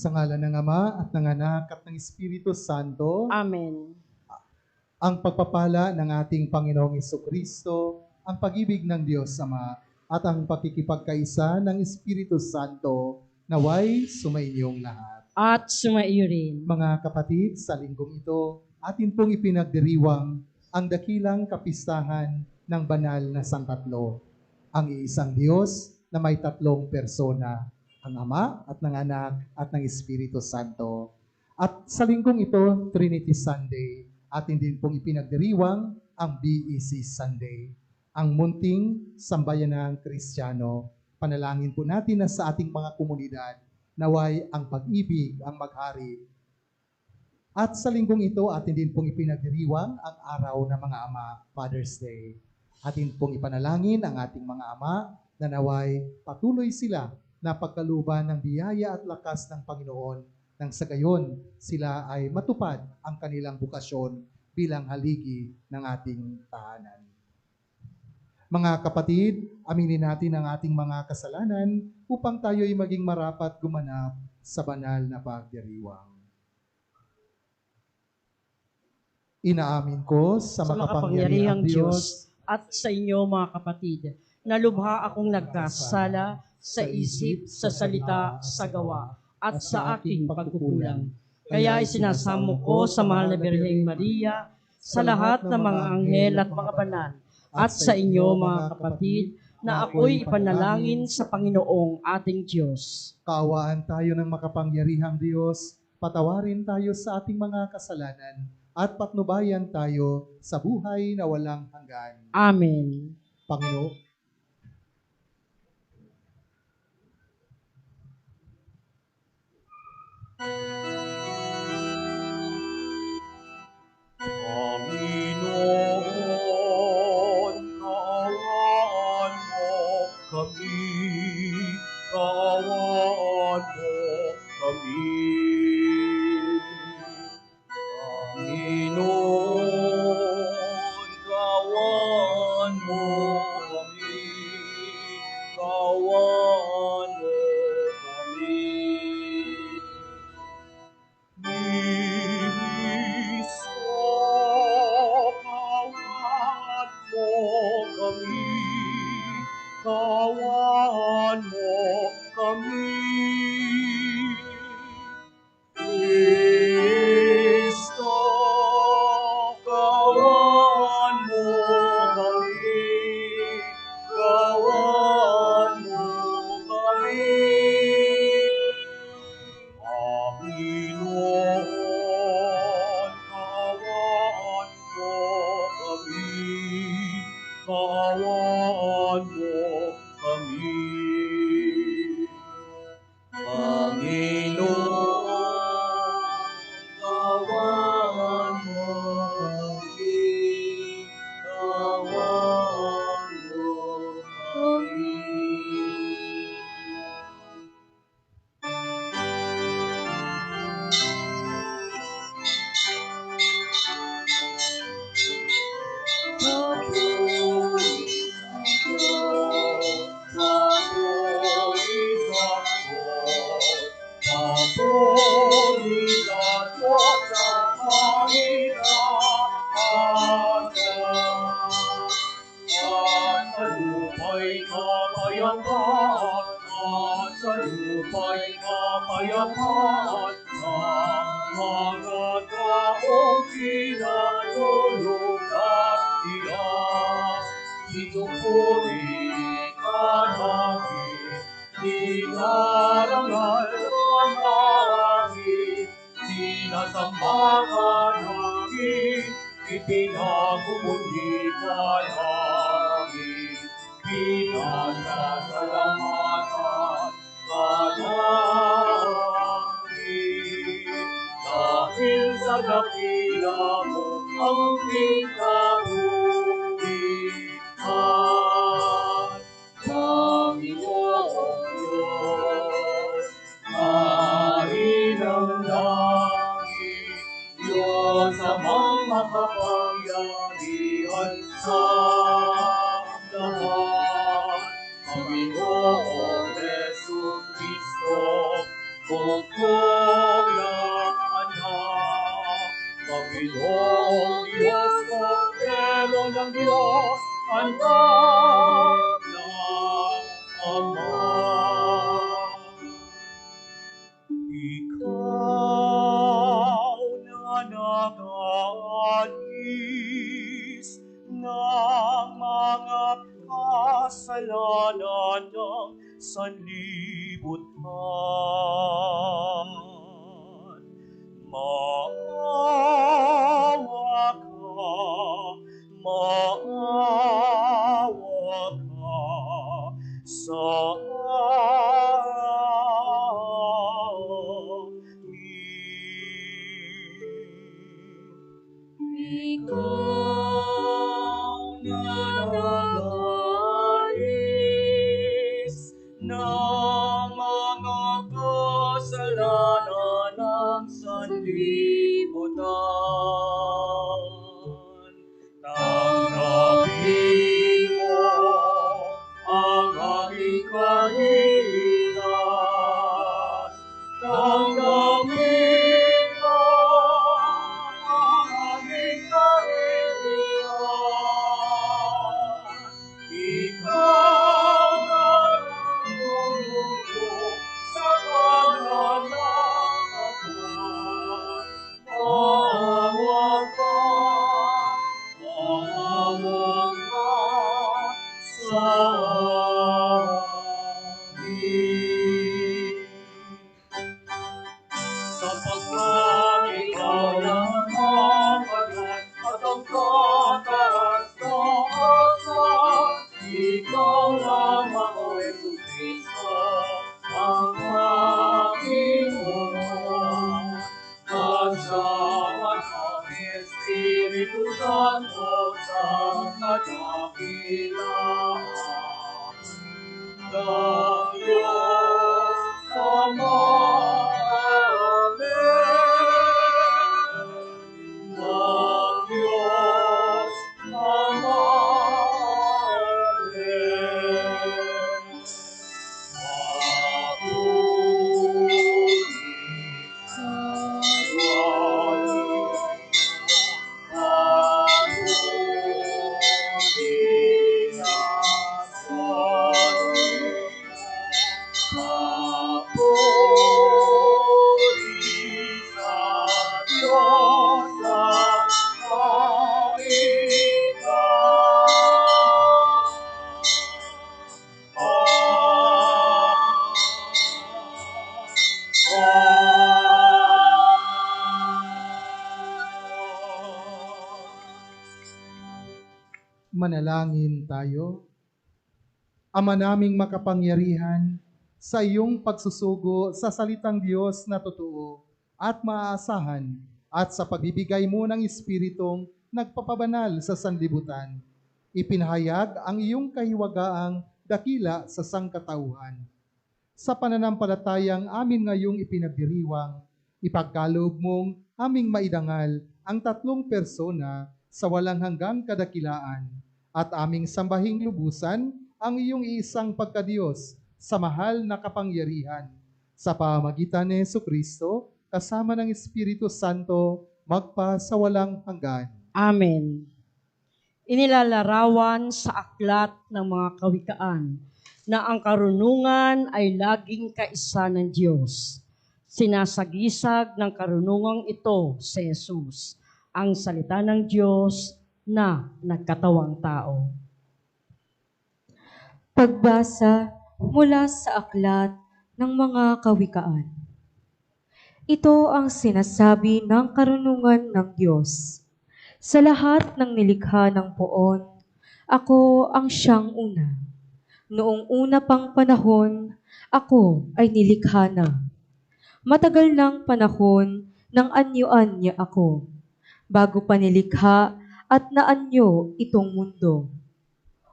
Sa ngalan ng Ama at ng Anak at ng Espiritu Santo, Amen. ang pagpapala ng ating Panginoong Jesucristo, ang pag-ibig ng Diyos Ama, at ang pakikipagkaisa ng Espiritu Santo, naway sumainyong lahat. At sumaiyo rin. Mga kapatid, sa linggong ito, atin pong ipinagdiriwang ang dakilang kapistahan ng banal na Santatlo, ang iisang Diyos na may tatlong persona, ang Ama at ng Anak at ng Espiritu Santo. At sa linggong ito, Trinity Sunday, atin din pong ipinagdiriwang ang BEC Sunday, ang munting sambayanang Kristiyano. Panalangin po natin na sa ating mga komunidad, naway ang pag-ibig ang maghari. At sa linggong ito, atin din pong ipinagdiriwang ang araw ng mga ama, Father's Day. Atin pong ipanalangin ang ating mga ama na naway patuloy sila na pagkaluban ng biyaya at lakas ng Panginoon nang sa gayon sila ay matupad ang kanilang bukasyon bilang haligi ng ating tahanan. Mga kapatid, aminin natin ang ating mga kasalanan upang tayo'y maging marapat gumanap sa banal na pagdiriwang. Inaamin ko sa makapangyarihang Diyos at sa inyo mga kapatid, na lubha akong nagkasala sa isip, sa salita, sa gawa, at sa aking pagkukulang. Kaya isinasamo ko sa mahal na Birheng Maria, sa lahat ng mga anghel at mga banal, at sa inyo mga kapatid, na ako'y ipanalangin sa Panginoong ating Diyos. Kaawaan tayo ng makapangyarihang Diyos, patawarin tayo sa ating mga kasalanan, at patnubayan tayo sa buhay na walang hanggan. Amen. Panginoon, Panginoon, kaawaan mo kami, kaawaan mo kami. Panginoon, kaawaan mo kami, kaawaan mo kami. Kristo, kaawaan mo kami, kaawaan mo kami. Kristo, kaawaan mo kami, kaawaan mo kami. Panginoon, kaawaan mo kami, kaawaan mo kami. Panginoon, kaawaan mo kami, kaawaan mo kami. Kapayapaan sa mga taong pinatulog at iyak. Sinupuri ka namin, dinarangal ang hangin, sinasamba ka namin, ipinagmumuli ka namin, pinasasalamatan ka namin. Dahil sa dakila mo ang pinagulitan, Panginoon Diyos, Hari ng langit, Diyos amang makapangyarihan sa lahat. Panginoon Jesucristo, Bukod Diyos, anak ng Ama. Ikaw na nag-aalis ng mga kasalanan ng sanlibutan. Maawa ka sa amin. Ikaw na nag-aalis ng mga kasalanan ng sanlibutan. Tanggapin mo ang aming kahilingan. Tanggapin mo ang aming kahilingan. Ikaw na nagtulong sa kanan ng Ama. Maawa ka sa amin. Sapagkat ikaw lang ang banal at ang kataas-taasan, ikaw lamang, O Jesucristo, ang Panginoon. Kasama ng Espiritu Santo sa kadakilaan ng Diyos Ama. Amen. Ng Diyos Ama. Amen. Mapuri sa Manalangin tayo. Ama naming makapangyarihan, sa iyong pagsusugo sa salitang Diyos na totoo at maaasahan at sa pagbibigay mo ng Espiritong nagpapabanal sa sanlibutan, ipinahayag ang iyong kahiwagaang dakila sa sangkatauhan. Sa pananampalatayang amin ngayong ipinagdiriwang, ipagkaloob mong aming maidangal ang tatlong persona sa walang hanggang kadakilaan at aming sambahing lubusan ang iyong iisang pagkadiyos sa mahal na kapangyarihan. Sa pamamagitan ni Jesucristo, kasama ng Espiritu Santo, magpa sa walang hanggan. Amen. Inilalarawan sa aklat ng mga kawikaan na ang karunungan ay laging kaisa ng Diyos. Sinasagisag ng karunungang ito si Jesus, ang salita ng Diyos na nagkatawang tao. Pagbasa mula sa aklat ng mga kawikaan. Ito ang sinasabi ng karunungan ng Diyos. Sa lahat ng nilikha ng poon, ako ang siyang una. Noong una pang panahon, ako ay nilikha na. Matagal ng panahon nang anyuan niya ako, bago pa nilikha at naanyo itong mundo.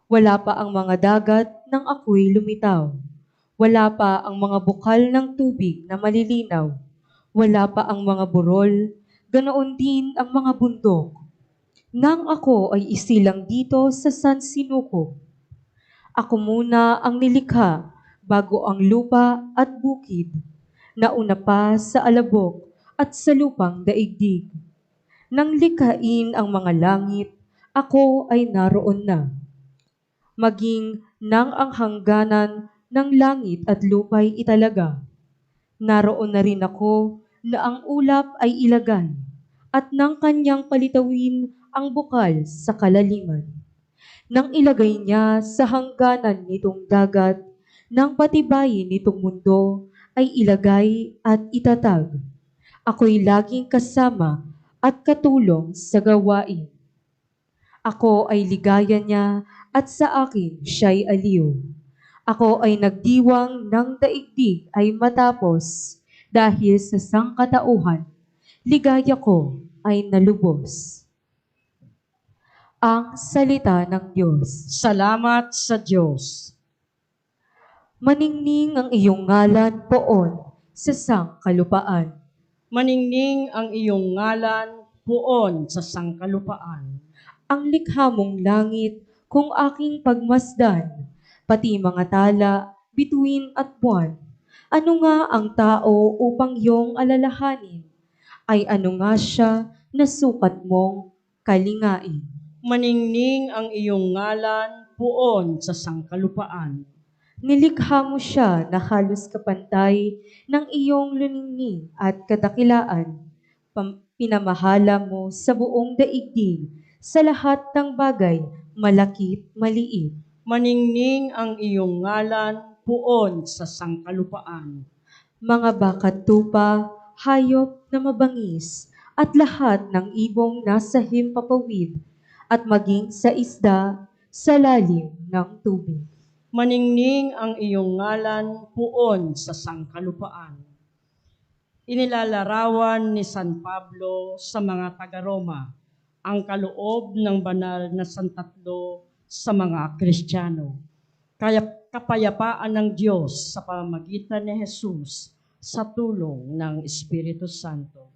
Wala pa ang mga dagat nang ako'y lumitaw. Wala pa ang mga bukal ng tubig na malilinaw. Wala pa ang mga burol, ganoon din ang mga bundok. Nang ako ay isilang dito sa San Sinuko, ako muna ang nilikha bago ang lupa at bukid, nauna pa sa alabok at sa lupang daigdig. Nang likhain ang mga langit ako ay naroon na. Maging nang ang hangganan ng langit at lupa'y italaga. Naroon na rin ako na ang ulap ay ilagay at nang kanyang palitawin ang bukal sa kalaliman. Nang ilagay niya sa hangganan nitong dagat, nang patibayin nitong mundo ay ilagay at itatag. Ako'y laging kasama at katulong sa gawain. Ako ay ligaya niya at sa akin siya'y aliw. Ako ay nagdiwang ng daigdig ay matapos dahil sa sangkatauhan, ligaya ko ay nalubos. Ang salita ng Diyos. Salamat sa Diyos. Maningning ang iyong ngalan poon sa sangkalupaan. Maningning ang iyong ngalan poon sa sangkalupaan. Ang likha mong langit kung aking pagmasdan, pati mga tala, bituin at buwan. Ano nga ang tao upang iyong alalahanin? Ay ano nga siya na sukat mong kalingain? Maningning ang iyong ngalan poon sa sangkalupaan. Nilikha mo siya na halos kapantay ng iyong luningning at kadakilaan. Pinamahala mo sa buong daigdig, sa lahat ng bagay, malakit, maliit. Maningning ang iyong ngalan poon sa sangkalupaan. Mga bakat tupa, hayop na mabangis, at lahat ng ibong nasa himpapawid, at maging sa isda sa lalim ng tubig. Maningning ang iyong ngalan poon sa sangkalupaan. Inilalarawan ni San Pablo sa mga taga-Roma ang kaloob ng banal na santatlo sa mga Kristiyano. Kaya kapayapaan ng Diyos sa pamamagitan ni Jesus sa tulong ng Espiritu Santo.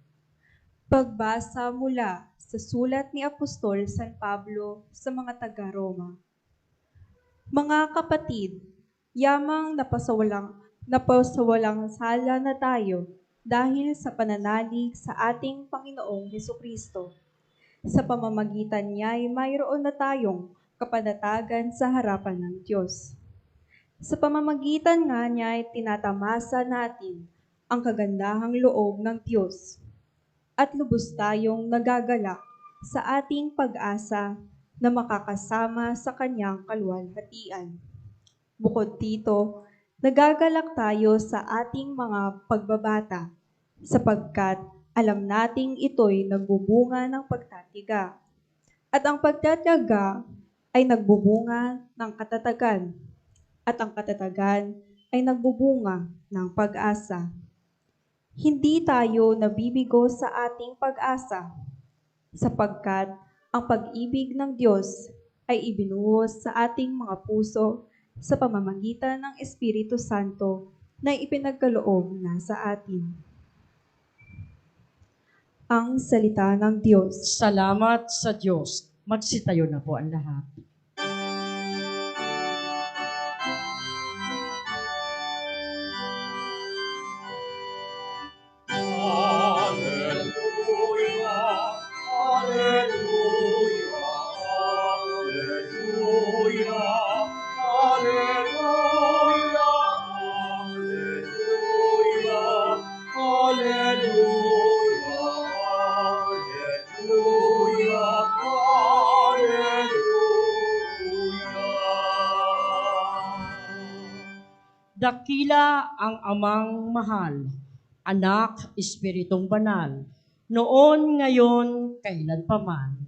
Pagbasa mula sa sulat ni Apostol San Pablo sa mga taga-Roma. Mga kapatid, yamang napasawalang sala na tayo dahil sa pananalig sa ating Panginoong Hesukristo. Sa pamamagitan niya ay mayroon na tayong kapanatagan sa harapan ng Diyos. Sa pamamagitan nga niya ay tinatamasa natin ang kagandahang loob ng Diyos at lubos tayong nagagalak sa ating pag-asa na makakasama sa kanyang kaluwalhatian. Bukod dito, nagagalak tayo sa ating mga pagbabata sapagkat alam nating ito'y nagbubunga ng pagtatiga. At ang pagtatiyaga ay nagbubunga ng katatagan. At ang katatagan ay nagbubunga ng pag-asa. Hindi tayo nabibigo sa ating pag-asa, sapagkat ang pag-ibig ng Diyos ay ibinuhos sa ating mga puso sa pamamagitan ng Espiritu Santo na ipinagkaloob na sa atin. Ang salita ng Diyos. Salamat sa Diyos. Magsitayo na po ang lahat. Dakila ang amang mahal, anak, espiritong banal, noon, ngayon, kailanpaman.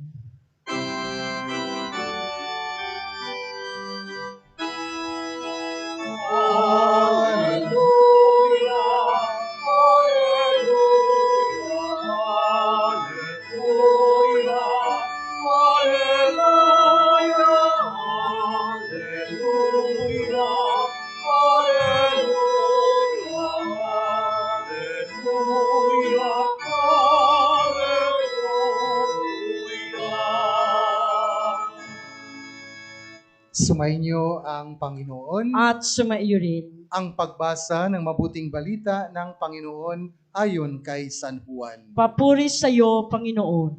Sumainyo ang Panginoon. At sumaiyo rin. Ang pagbasa ng mabuting balita ng Panginoon ayon kay San Juan. Papuri sa iyo, Panginoon.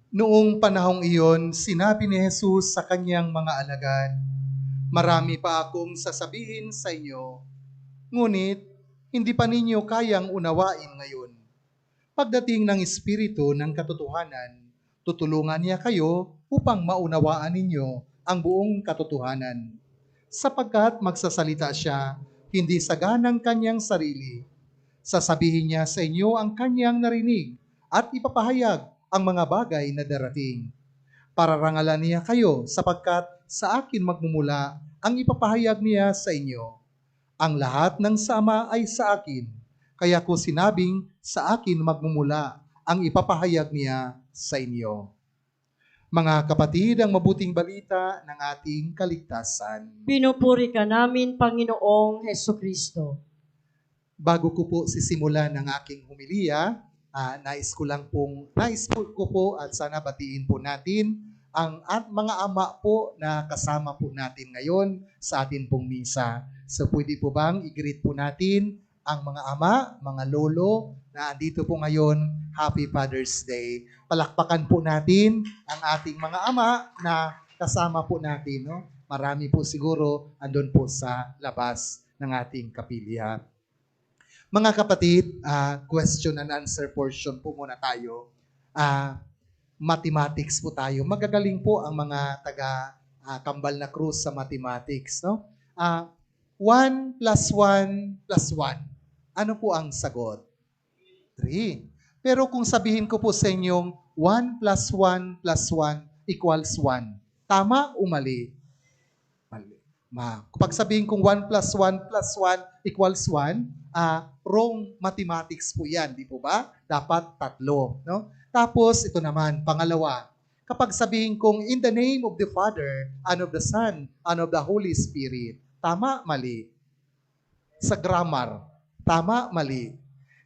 Noong panahong iyon, sinabi ni Jesus sa kanyang mga alagad, "Marami pa akong sasabihin sa inyo, ngunit hindi pa ninyo kayang unawain ngayon. Pagdating ng Espiritu ng katotohanan, tutulungan niya kayo upang maunawaan ninyo ang buong katotohanan. Sapagkat magsasalita siya, hindi sa ganang kanyang sarili. Sasabihin niya sa inyo ang kanyang narinig at ipapahayag ang mga bagay na darating. Pararangalan niya kayo sapagkat sa akin magmumula ang ipapahayag niya sa inyo. Ang lahat ng sa Ama ay sa akin, kaya ko sinabing sa akin magmumula ang ipapahayag niya sa inyo." Mga kapatid, ang mabuting balita ng ating kaligtasan. Pinupuri ka namin, Panginoong Hesukristo. Bago ko po sisimulan ang aking humiliya, nais ko po at sana batiin po natin ang mga ama po na kasama po natin ngayon sa atin pong misa. So pwede po bang i-greet po natin ang mga ama, mga lolo na andito po ngayon? Happy Father's Day. Palakpakan po natin ang ating mga ama na kasama po natin. No? Marami po siguro andun po sa labas ng ating kapilya. Mga kapatid, question and answer portion po muna tayo. Mathematics po tayo. Magagaling po ang mga taga Kambal na Cruz sa mathematics. No? 1 plus 1 plus 1. Ano po ang sagot? 3. Pero kung sabihin ko po sa inyong 1 plus 1 plus 1 equals 1, tama o mali? Mali. Kapag sabihin kong 1 plus 1 plus 1 equals 1, wrong mathematics po yan, di po ba? Dapat 3. No? Tapos, ito naman, pangalawa. Kapag sabihin kong in the name of the Father, and of the Son, and of the Holy Spirit, tama, mali? Sa grammar, tama, mali?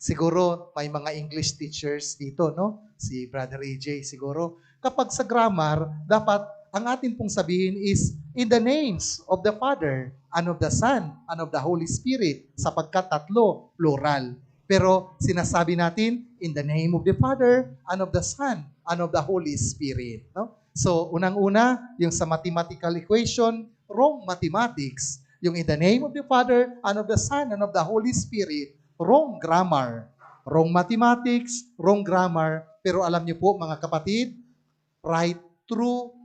Siguro may mga English teachers dito, no? Si Brother AJ siguro. Kapag sa grammar, dapat ang atin pong sabihin is in the names of the Father, and of the Son, and of the Holy Spirit, sapagkat 3, plural. Pero sinasabi natin in the name of the Father, and of the Son, and of the Holy Spirit. No? So, unang-una, yung sa mathematical equation, wrong mathematics. Yung in the name of the Father, and of the Son, and of the Holy Spirit, wrong grammar. Wrong mathematics, wrong grammar. Pero alam niyo po mga kapatid, right, true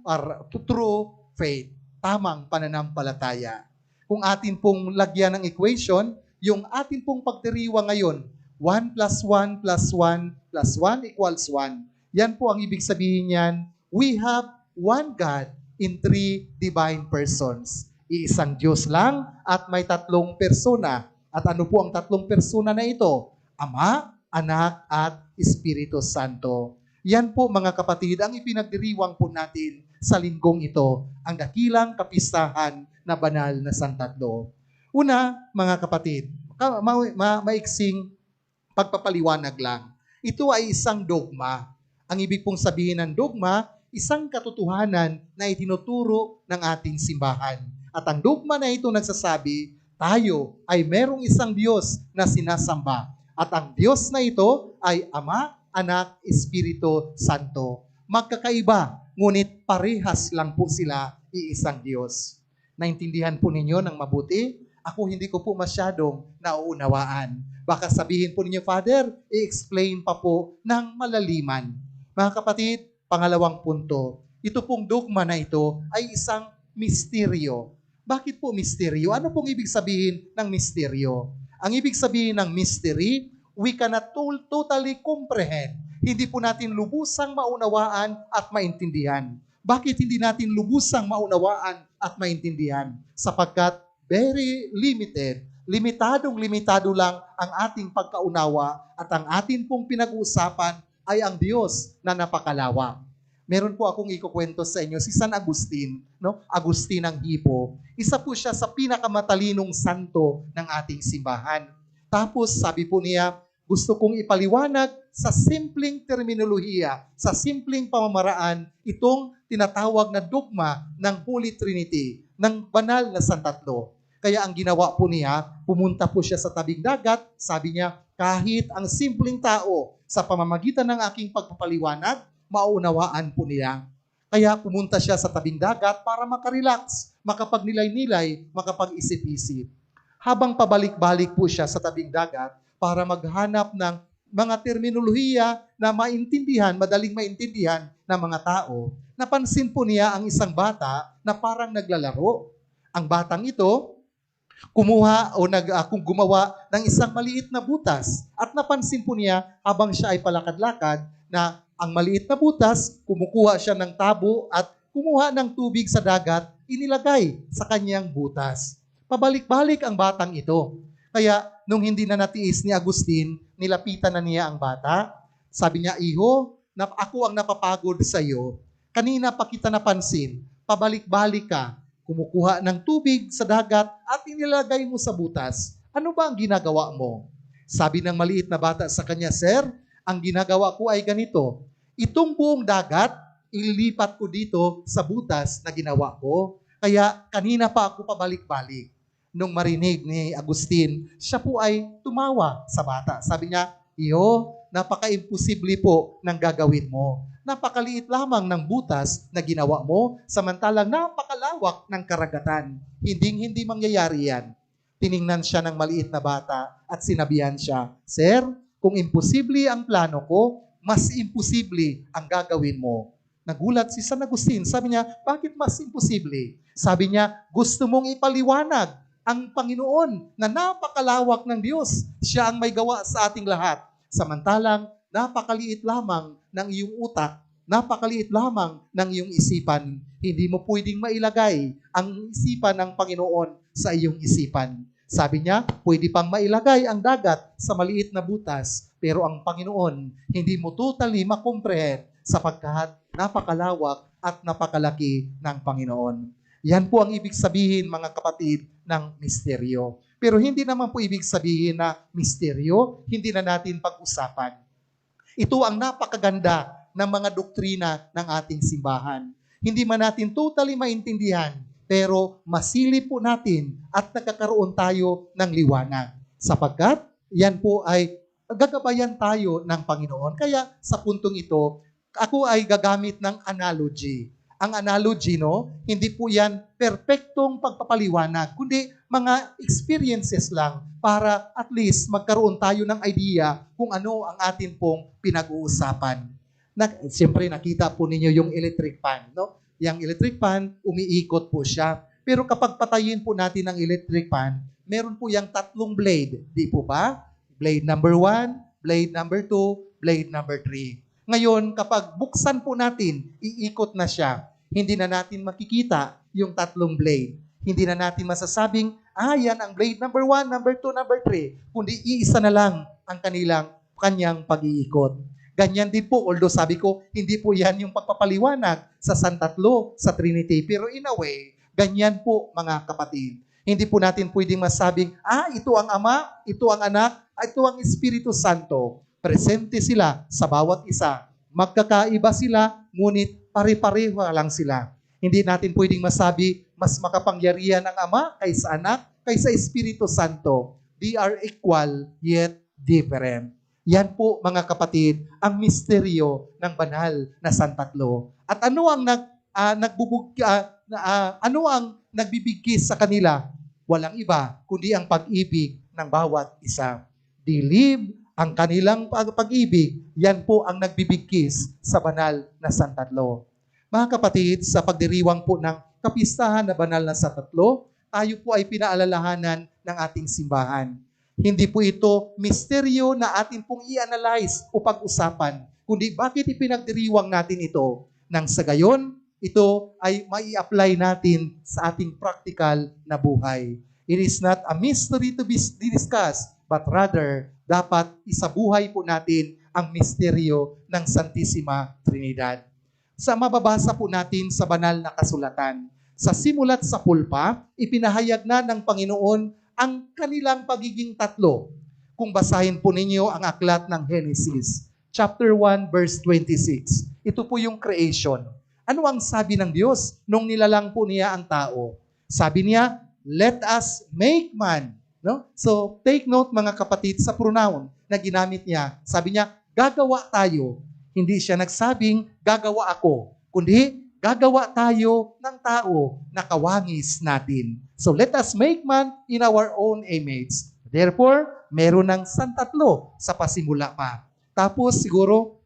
faith. Tamang pananampalataya. Kung atin pong lagyan ng equation, yung atin pong pagdiriwa ngayon, 1 plus 1 plus 1 plus 1 equals 1. Yan po ang ibig sabihin niyan, we have one God in 3 divine persons. Iisang Diyos lang at may 3 persona. At ano po ang 3 persona na ito? Ama, Anak, at Espiritu Santo. Yan po mga kapatid, ang ipinagdiriwang po natin sa linggong ito, ang dakilang kapistahan na banal na Santatlo. Una, mga kapatid, maiksing pagpapaliwanag lang. Ito ay isang dogma. Ang ibig pong sabihin ng dogma, isang katotohanan na itinuturo ng ating simbahan. At ang dogma na ito nagsasabi, tayo ay merong isang Diyos na sinasamba. At ang Diyos na ito ay Ama, Anak, Espiritu Santo. Magkakaiba, ngunit parehas lang po sila iisang Diyos. Naintindihan po ninyo ng mabuti? Ako hindi ko po masyadong nauunawaan. Baka sabihin po ninyo, Father, i-explain pa po ng malaliman. Mga kapatid, pangalawang punto, ito pong dogma na ito ay isang misteryo. Bakit po misteryo? Ano pong ibig sabihin ng misteryo? Ang ibig sabihin ng mystery, we cannot totally comprehend. Hindi po natin lubusang maunawaan at maintindihan. Bakit hindi natin lubusang maunawaan at maintindihan? Sapagkat very limited, limitado lang ang ating pagkaunawa at ang atin pong pinag-uusapan ay ang Diyos na napakalawak. Meron po akong ikukwento sa inyo, si San Agustin, no? Agustin ng Hippo. Isa po siya sa pinakamatalinong santo ng ating simbahan. Tapos sabi po niya, gusto kong ipaliwanag sa simpleng terminolohiya, sa simpleng pamamaraan, itong tinatawag na dogma ng Holy Trinity, ng banal na Santatlo. Kaya ang ginawa po niya, pumunta po siya sa tabing dagat, sabi niya, kahit ang simpleng tao sa pamamagitan ng aking pagpapaliwanag, maunawaan po niya. Kaya pumunta siya sa tabing dagat para makarelax, makapagnilay-nilay, makapag-isip-isip. Habang pabalik-balik po siya sa tabing dagat para maghanap ng mga terminolohiya na maintindihan, madaling maintindihan ng mga tao, napansin po niya ang isang bata na parang naglalaro. Ang batang ito, kung gumawa ng isang maliit na butas. At napansin po niya habang siya ay palakad-lakad na ang maliit na butas, kumukuha siya ng tabo at kumuha ng tubig sa dagat, inilagay sa kanyang butas. Pabalik-balik ang batang ito. Kaya nung hindi na natiis ni Agustin, nilapitan na niya ang bata. Sabi niya, "Iho, ako ang napapagod sa iyo. Kanina pa kita napansin, pabalik-balik ka. Kumukuha ng tubig sa dagat at inilagay mo sa butas. Ano ba ang ginagawa mo?" Sabi ng maliit na bata sa kanya, "Sir, ang ginagawa ko ay ganito. Itong buong dagat, ililipat ko dito sa butas na ginawa ko. Kaya kanina pa ako pabalik-balik." Nung marinig ni Agustin, siya po ay tumawa sa bata. Sabi niya, "Iyo, napaka-imposible po ng gagawin mo. Napakaliit lamang ng butas na ginawa mo, samantalang napakalawak ng karagatan. Hindi mangyayari yan." Tiningnan siya ng maliit na bata at sinabihan siya, "Sir, kung imposible ang plano ko, mas imposible ang gagawin mo." Nagulat si San Agustin. Sabi niya, "Bakit mas imposible?" Sabi niya, "Gusto mong ipaliwanag ang Panginoon na napakalawak ng Diyos. Siya ang may gawa sa ating lahat. Samantalang, napakaliit lamang ng iyong utak, napakaliit lamang ng iyong isipan. Hindi mo pwedeng mailagay ang isipan ng Panginoon sa iyong isipan." Sabi niya, pwede pang mailagay ang dagat sa maliit na butas, pero ang Panginoon, hindi mo totally makomprehend sapagkat napakalawak at napakalaki ng Panginoon. Yan po ang ibig sabihin, mga kapatid, ng misteryo. Pero hindi naman po ibig sabihin na misteryo, hindi na natin pag-usapan. Ito ang napakaganda ng mga doktrina ng ating simbahan. Hindi man natin totally maintindihan, pero masilip po natin at nagkakaroon tayo ng liwanag. Sapagkat yan po ay gagabayan tayo ng Panginoon. Kaya sa puntong ito, ako ay gagamit ng analogy. Ang analogy, hindi po yan perpektong pagpapaliwanag, kundi mga experiences lang para at least magkaroon tayo ng idea kung ano ang atin pong pinag-uusapan. Siyempre, nakita po ninyo yung electric fan. Yung electric fan, umiikot po siya. Pero kapag patayin po natin ang electric fan, meron po yung 3 blade. Di po ba? Blade number 1, blade number 2, blade number 3. Ngayon, kapag buksan po natin, iikot na siya. Hindi na natin makikita yung 3 blade. Hindi na natin masasabing, yan ang blade number 1, number 2, number 3. Kundi iisa na lang ang kanyang pag-iikot. Ganyan din po, although sabi ko, hindi po yan yung pagpapaliwanag sa San Tatlo, sa Trinity. Pero in a way, ganyan po, mga kapatid. Hindi po natin pwedeng masabing, ito ang Ama, ito ang Anak, ito ang Espiritu Santo. Presente sila sa bawat isa. Magkakaiba sila, ngunit pare-pareho lang sila. Hindi natin pwedeng masabi, mas makapangyarihan ang Ama kaysa Anak, kaysa Espiritu Santo. They are equal, yet different. Yan po, mga kapatid, ang misteryo ng banal na San Tatlo. At ano ang nagbibigkis sa kanila? Walang iba, kundi ang pag-ibig ng bawat isa. Dilib ang kanilang pag-ibig, yan po ang nagbibigkis sa banal na San Tatlo. Mga kapatid, sa pagdiriwang po ng kapistahan na banal na San Tatlo, tayo po ay pinaalalahanan ng ating simbahan. Hindi po ito misteryo na atin pong i-analyze o pag-usapan, kundi bakit ipinagdiriwang natin ito. Nang sa gayon, ito ay mai-apply natin sa ating practical na buhay. It is not a mystery to be discussed, but rather, dapat isabuhay po natin ang misteryo ng Santissima Trinidad. Sa mababasa po natin sa banal na kasulatan, sa simulat sa pulpa, ipinahayag na ng Panginoon ang kanilang pagiging tatlo. Kung basahin po ninyo ang aklat ng Genesis, chapter 1, verse 26. Ito po yung creation. Ano ang sabi ng Diyos nung nilalang po niya ang tao? Sabi niya, "Let us make man." So, take note, mga kapatid, sa pronoun na ginamit niya. Sabi niya, gagawa tayo. Hindi siya nagsabing, gagawa ako, kundi gagawa tayo ng tao na kawangis natin. So let us make man in our own image. Therefore, meron ng santatlo sa pasimula pa. Tapos siguro,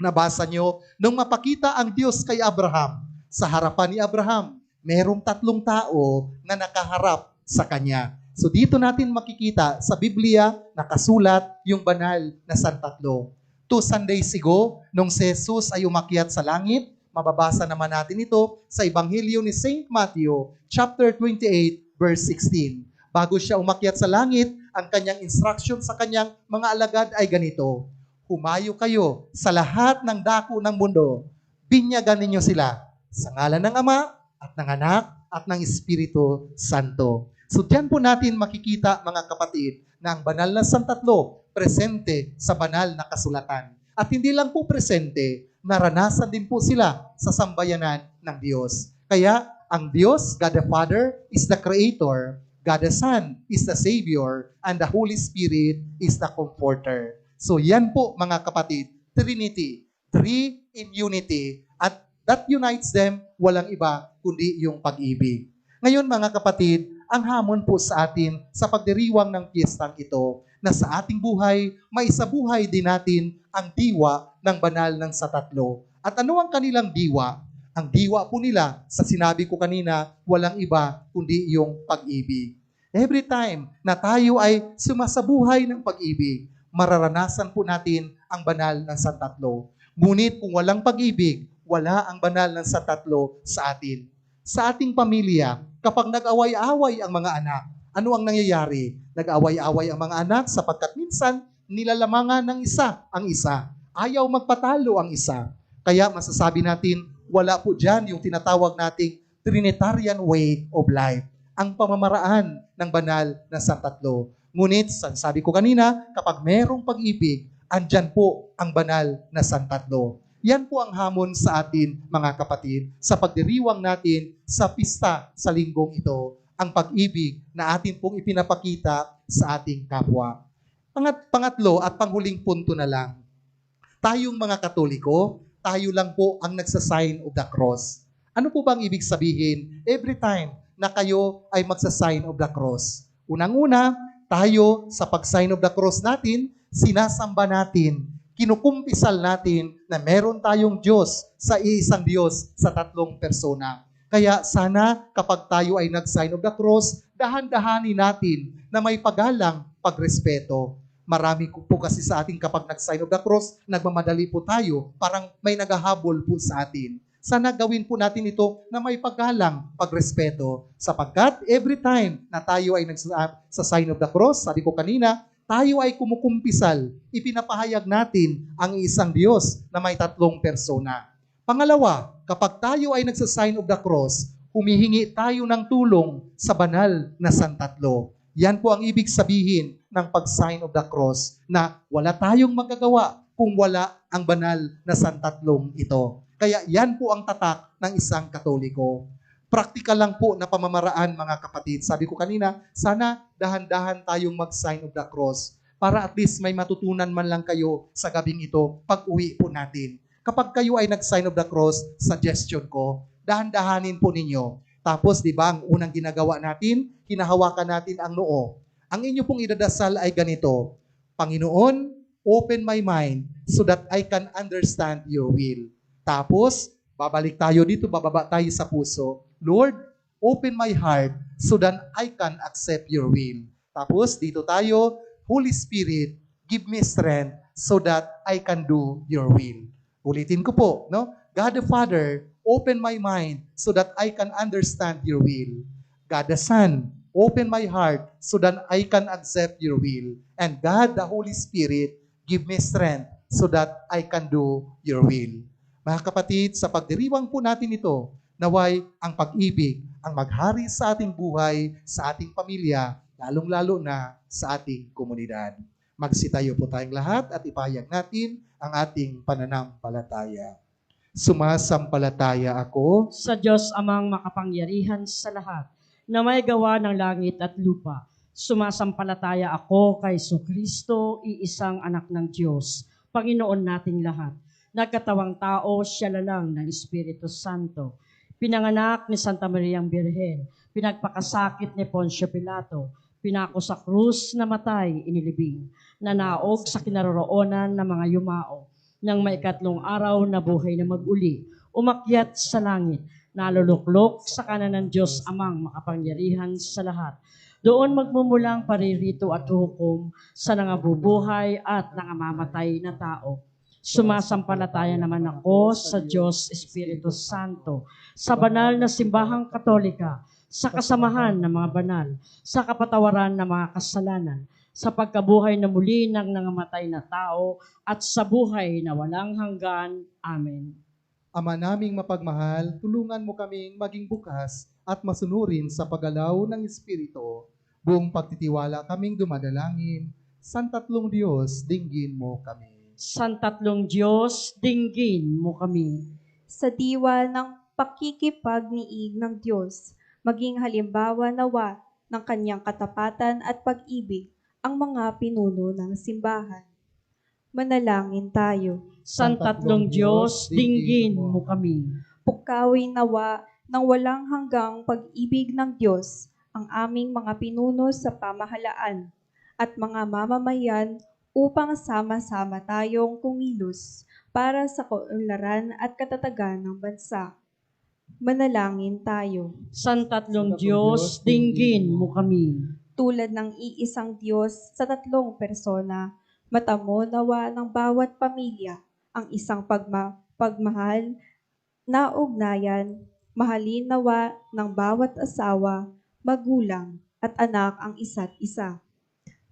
nabasa nyo, nung mapakita ang Diyos kay Abraham, sa harapan ni Abraham, merong tatlong tao na nakaharap sa kanya. So dito natin makikita sa Biblia, nakasulat yung banal na santatlo. 2 Sundays ago, nung si Jesus ay umakyat sa langit, mababasa naman natin ito sa Ebanghelyo ni St. Matthew, chapter 28, verse 16. Bago siya umakyat sa langit, ang kanyang instruction sa kanyang mga alagad ay ganito, humayo kayo sa lahat ng dako ng mundo, binyagan ninyo sila sa ngalan ng Ama at ng Anak at ng Espiritu Santo. So diyan po natin makikita mga kapatid na ang banal na santatlo presente sa banal na kasulatan. At hindi lang po presente, naranasan din po sila sa sambayanan ng Diyos. Kaya ang Diyos, God the Father, is the Creator, God the Son is the Savior, and the Holy Spirit is the Comforter. So yan po mga kapatid, Trinity, three in unity, at that unites them, walang iba kundi yung pag-ibig. Ngayon mga kapatid, ang hamon po sa atin sa pagdiriwang ng piyestang ito, na sa ating buhay, maisabuhay din natin ang diwa ng banal ng santatlo. At ano ang kanilang diwa? Ang diwa po nila, sa sinabi ko kanina, walang iba kundi yung pag-ibig. Every time na tayo ay sumasabuhay ng pag-ibig, mararanasan po natin ang banal ng santatlo. Ngunit kung walang pag-ibig, wala ang banal ng santatlo sa atin. Sa ating pamilya, kapag nag-away-away ang mga anak, ano ang nangyayari? Nag-away-away ang mga anak sapagkat minsan nilalamangan ng isa ang isa. Ayaw magpatalo ang isa. Kaya masasabi natin, wala po dyan yung tinatawag nating Trinitarian way of life. Ang pamamaraan ng banal na santatlo. Ngunit, sabi ko kanina, kapag merong pag-ibig, andyan po ang banal na santatlo. Yan po ang hamon sa atin, mga kapatid, sa pagdiriwang natin sa pista sa linggong ito, ang pag-ibig na atin pong ipinapakita sa ating kapwa. Pangatlo at panghuling punto na lang, tayong mga Katoliko, tayo lang po ang nagsasign of the cross. Ano po bang ibig sabihin? Every time na kayo ay magsasign of the cross. Unang-una, tayo sa pag-sign of the cross natin, sinasamba natin, kinukumpisal natin na meron tayong Diyos sa iisang Diyos sa tatlong persona. Kaya sana kapag tayo ay nag-sign of the cross, dahan-dahanin natin na may paggalang, pagrespeto. Marami po kasi sa atin kapag nag-sign of the cross, nagmamadali po tayo, parang may naghahabol po sa atin. Sana gawin po natin ito na may paggalang, pagrespeto. Sapagkat every time na tayo ay sa sign of the cross, sabi ko kanina, tayo ay kumukumpisal, ipinapahayag natin ang isang Diyos na may tatlong persona. Pangalawa, kapag tayo ay nagsa-sign of the cross, humihingi tayo ng tulong sa banal na santatlo. Yan po ang ibig sabihin ng pag-sign of the cross, na wala tayong magagawa kung wala ang banal na santatlong ito. Kaya yan po ang tatak ng isang Katoliko. Praktikal lang po na pamamaraan, mga kapatid. Sabi ko kanina, sana dahan-dahan tayong mag-sign of the cross para at least may matutunan man lang kayo sa gabing ito pag-uwi po natin. Kapag kayo ay nag-sign of the cross, suggestion ko, dahan-dahanin po ninyo. Tapos, di ba, ang unang ginagawa natin, hinahawakan natin ang noo. Ang inyo pong idadasal ay ganito, Panginoon, open my mind so that I can understand your will. Tapos, babalik tayo dito, bababa tayo sa puso. Lord, open my heart so that I can accept your will. Tapos, dito tayo, Holy Spirit, give me strength so that I can do your will. Ulitin ko po, no? God the Father, open my mind so that I can understand your will. God the Son, open my heart so that I can accept your will. And God the Holy Spirit, give me strength so that I can do your will. Mga kapatid, sa pagdiriwang po natin ito, naway ang pag-ibig ang maghari sa ating buhay, sa ating pamilya, lalong-lalo na sa ating komunidad. Magsitayo po tayong lahat at ipahayag natin ang ating pananampalataya. Sumasampalataya ako Sa Diyos amang makapangyarihan sa lahat, na may gawa ng langit at lupa. Sumasampalataya ako kay Kristo, iisang anak ng Diyos, Panginoon nating lahat, Nagkatawang tao, siya lalang ng Espiritu Santo. Pinanganak ni Santa Mariang Birhen, pinagpakasakit ni Poncio Pilato, pinako sa krus, namatay, inilibing, nanaog sa kinaroroonan ng mga yumao, nang maikatlong araw na buhay na mag-uli, umakyat sa langit, naluluklok sa kanan ng Diyos Amang makapangyarihan sa lahat. Doon magmumulang paririto at hukom sa nangabubuhay at nangamamatay na tao. Sumasampalataya naman ako sa Diyos Espiritu Santo, sa banal na simbahang katolika, sa kasamahan ng mga banal, sa kapatawaran ng mga kasalanan, sa pagkabuhay na muli ng nangamatay na tao, at sa buhay na walang hanggan. Amen. Ama naming mapagmahal, tulungan mo kaming maging bukas at masunurin sa paggalaw ng Espiritu. Buong pagtitiwala kaming dumadalangin, Santatlong Diyos, dinggin mo kami. Santatlong Diyos, dinggin mo kami. Sa diwa ng pakikipagniig ng Diyos, maging halimbawa nawa ng kanyang katapatan at pag-ibig ang mga pinuno ng simbahan. Manalangin tayo. Santatlong Diyos, dinggin mo kami. Pukawin nawa ng walang hanggang pag-ibig ng Diyos ang aming mga pinuno sa pamahalaan at mga mamamayan upang sama-sama tayong kumilos para sa kaunlaran at katatagan ng bansa. Manalangin tayo. Santatlong Diyos, dinggin mo kami. Tulad ng iisang Diyos sa tatlong persona, matamo nawa ng bawat pamilya ang isang pagmahal na ugnayan, mahalin nawa ng bawat asawa, magulang at anak ang isa't isa.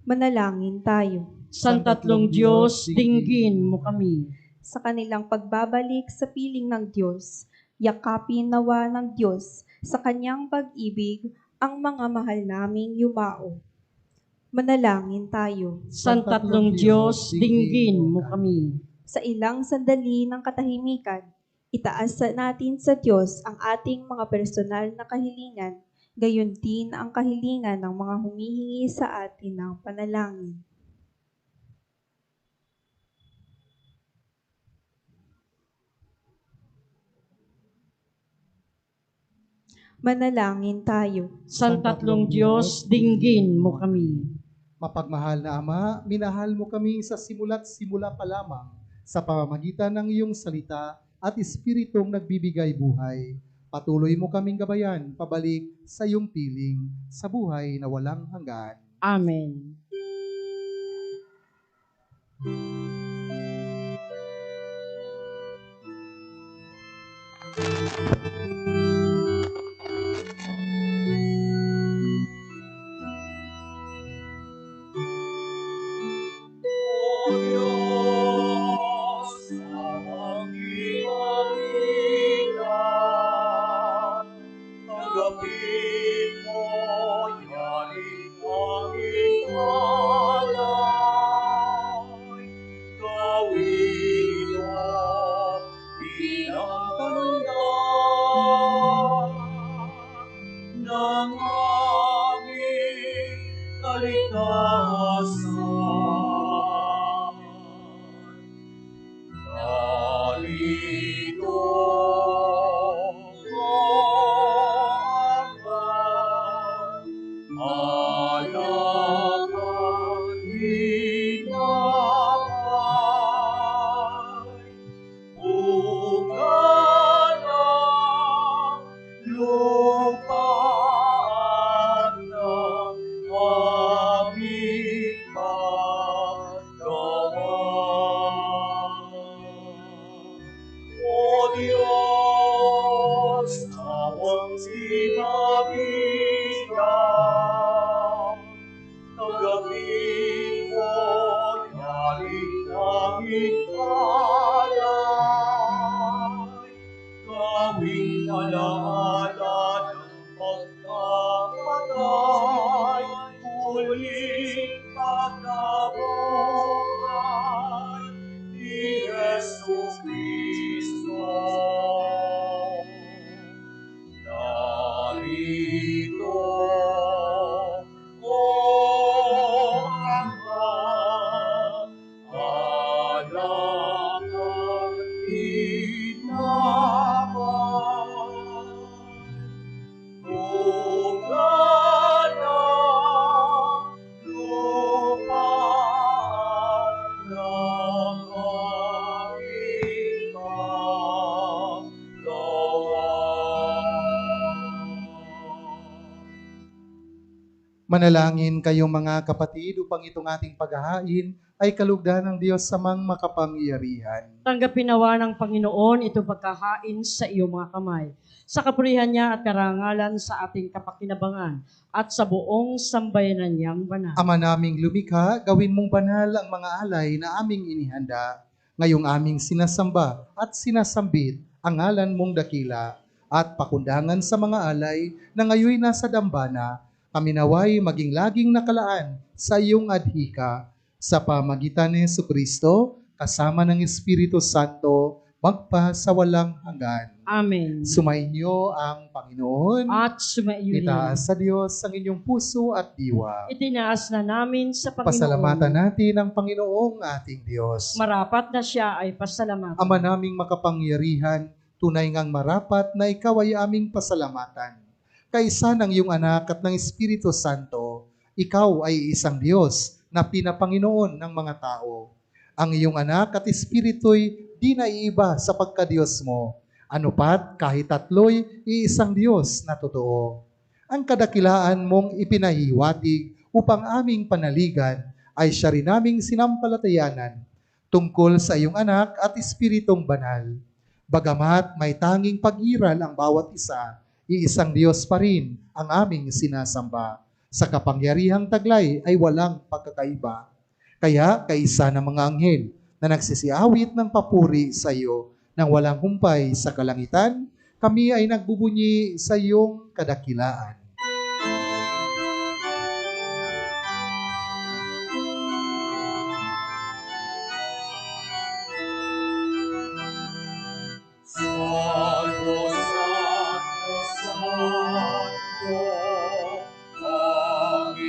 Manalangin tayo. Santatlong Diyos, dinggin mo kami. Sa kanilang pagbabalik sa piling ng Diyos, yakapin nawa ng Diyos sa kanyang pag-ibig ang mga mahal naming yumao. Manalangin tayo. Santatlong Diyos, dinggin mo kami. Sa ilang sandali ng katahimikan, itaas natin sa Diyos ang ating mga personal na kahilingan, gayon din ang kahilingan ng mga humihingi sa atin ng panalangin. Manalangin tayo. Santatlong Diyos, dinggin mo kami. Mapagmahal na Ama, minahal mo kami sa simula't simula pa lamang sa pamamagitan ng iyong salita at Espiritong nagbibigay buhay. Patuloy mo kaming gabayan pabalik sa iyong piling sa buhay na walang hanggan. Amen. O Diyos, amang ginawita, tanggapin mo yaring aming alay. Gawin ito bilang tanda ng aming kaligtasan. Narito ang alaman hinapay, buka ng lupa at ng aming paggawa. O Diyos, tawang sinabihan, tanggapin mo yaring aming alay. Gawing alaala ng pagkamatay, muling pagkabuhay ni Jesucristo. Narito, O Ama, alakad Manalangin kayong mga kapatid upang itong ating paghahain ay kalugdan ng Diyos sa mang makapangyarihan. Tanggapin nawa ng Panginoon itong pagkahain sa iyong mga kamay. Sa kapurihan niya at karangalan sa ating kapakinabangan at sa buong sambayanan niyang banal. Ama naming lumikha, gawin mong banal ang mga alay na aming inihanda. Ngayong aming sinasamba at sinasambit ang ngalan mong dakila at pakundangan sa mga alay na ngayon nasa dambana, kami naway maging laging nakalaan sa iyong adhika sa pamagitan ni Jesucristo kasama ng Espiritu Santo magpa sa walang hanggan. Amen. Sumainyo ang Panginoon. At sumaiyo rin. Itaas sa Diyos ang inyong puso at diwa. Itinaas na namin sa Panginoon. Pasalamatan natin ang Panginoong ating Diyos. Marapat na siya ay pasalamatan. Ama naming makapangyarihan, tunay ngang marapat na ikaw ay aming pasalamatan. Kaisa ng iyong anak at ng Espiritu Santo, ikaw ay isang Diyos na pinapanginoon ng mga tao. Ang iyong anak at Espiritu'y di naiiba sa pagka-Diyos mo. Ano pat kahit tatlo'y iisang Diyos na totoo. Ang kadakilaan mong ipinahiwatig upang aming panaligan ay siya rin naming sinampalatayanan tungkol sa iyong anak at Espiritong banal. Bagamat may tanging pag-iral ang bawat isa, iisang Diyos pa rin ang aming sinasamba. Sa kapangyarihang taglay ay walang pagkakaiba. Kaya kaisa ng mga anghel na nagsisiawit ng papuri sa iyo nang walang humpay sa kalangitan, kami ay nagbubunyi sa iyong kadakilaan. Santo, Santo, Santo, Panginoong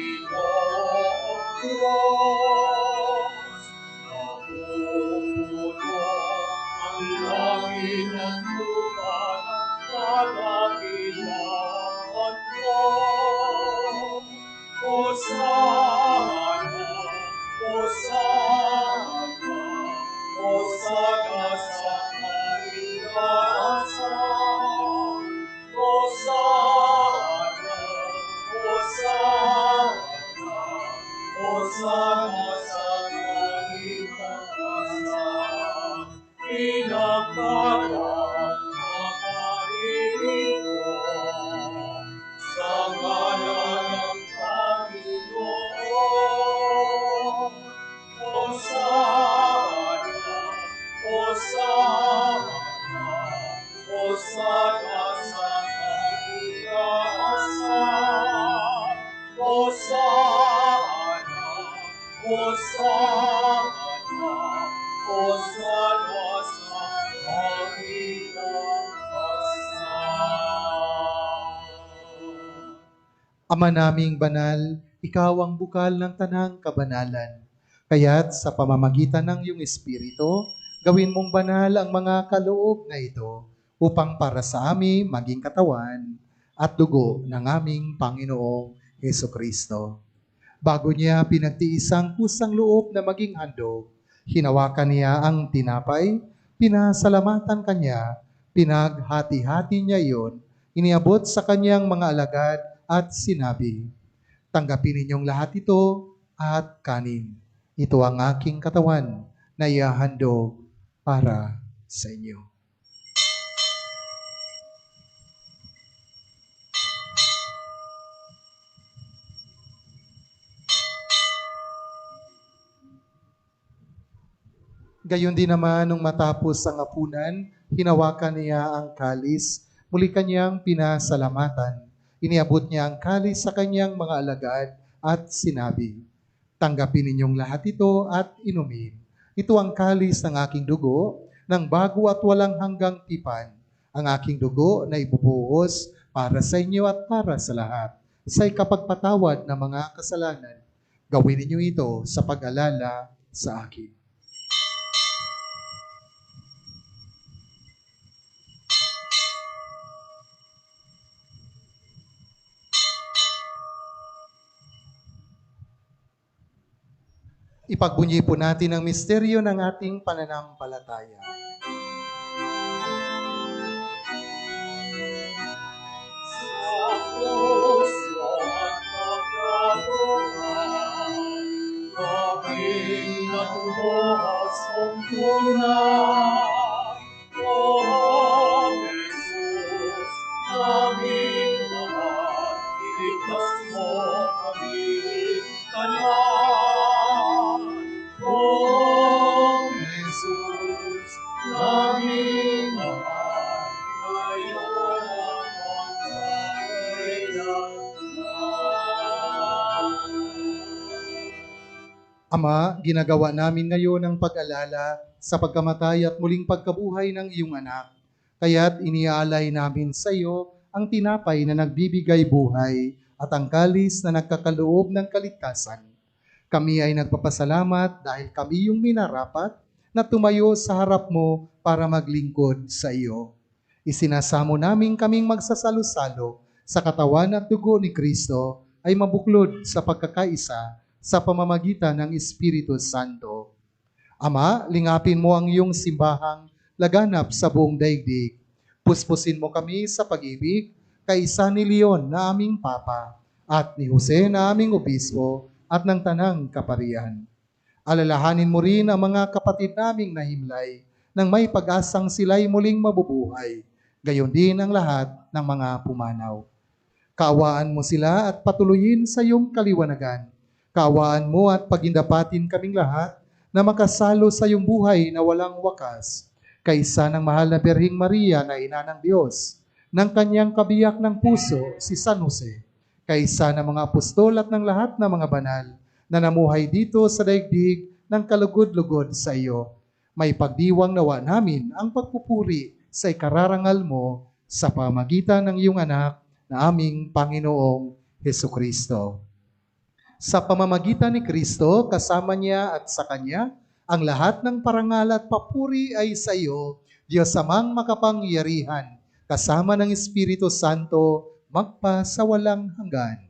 Diyos, napupuno ang langit at lupa ng kadakilaan mo. Hosana, Hosana, Hosana sa kaitaasan. Hosana, Hosana, Hosana sa kaitaasan. Pinagkaroon na Panginoon sa ngalan ng Panginoon. Hosana, Hosana, Hosana sa kaitaasan. Hosana, Hosana, Hosana sa kaitaasan. Ama naming banal, ikaw ang bukal ng tanang kabanalan. Kaya't sa pamamagitan ng iyong Espiritu, gawin mong banal ang mga kaloob na ito upang para sa amin maging katawan at dugo ng aming Panginoong Hesukristo. Bago niya pinagtiis ang kusang loob na maging handog, hinawakan niya ang tinapay, pinasalamatan kanya, pinaghati-hati niya iyon, iniabot sa kanyang mga alagad at sinabi, "Tanggapin ninyong lahat ito at kanin. Ito ang aking katawan na ihahandog para sa inyo." Gayon din naman nung matapos ang hapunan, hinawakan niya ang kalis, muli kanyang pinasalamatan. Iniabot niya ang kalis sa kanyang mga alagad at sinabi, "Tanggapin ninyong lahat ito at inumin. Ito ang kalis ng aking dugo, ng bago at walang hanggang tipan. Ang aking dugo na ibubuhos para sa inyo at para sa lahat, sa ikapagpatawad ng mga kasalanan. Gawin ninyo ito sa pag-alala sa akin." Ipagbunyi po natin ang misteryo ng ating pananampalataya. Sa puso at Diyos mong tunay. O Jesus, aming mahal, iligtas mo kami kanan. O Jesus, aming mahal, ngayon at magkailanman. Ama, ginagawa namin ngayon ang pag-alala sa pagkamatay at muling pagkabuhay ng iyong anak. Kaya't iniaalay namin sa iyo ang tinapay na nagbibigay buhay at ang kalis na nagkakaloob ng kaligtasan. Kami ay nagpapasalamat dahil kami yung minarapat na tumayo sa harap mo para maglingkod sa iyo. Isinasamo namin kaming magsasalo-salo sa katawan at dugo ni Kristo ay mabuklod sa pagkakaisa sa pamamagitan ng Espiritu Santo. Ama, lingapin mo ang iyong simbahang laganap sa buong daigdig. Puspusin mo kami sa pag-ibig, kaisa ni Leon na aming Papa, at ni Jose na aming Obispo, at ng Tanang Kaparian. Alalahanin mo rin ang mga kapatid naming nahimlay, nang may pag-asang sila'y muling mabubuhay, gayon din ang lahat ng mga pumanaw. Kaawaan mo sila at patuloyin sa iyong kaliwanagan. Kaawaan mo at pagindapatin kaming lahat na makasalo sa iyong buhay na walang wakas, kaisa ng mahal na Birheng Maria na ina ng Diyos, ng kanyang kabiyak ng puso, si San Jose, kaisa ng mga apostol at ng lahat ng mga banal na namuhay dito sa daigdig ng kalugod-lugod sa iyo. May pagdiwang nawa namin ang pagpupuri sa ikararangal mo sa pamagitan ng iyong anak na aming Panginoong Hesukristo. Sa pamamagitan ni Kristo, kasama niya at sa Kanya, ang lahat ng parangal at papuri ay sa iyo, Diyos Amang makapangyarihan, kasama ng Espiritu Santo, magpa sa walang hanggan.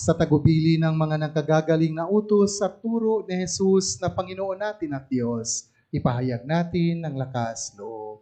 Sa tagubili ng mga nagkagagaling na utos at turo ni Jesus na Panginoon natin at Diyos, ipahayag natin ang lakas loob.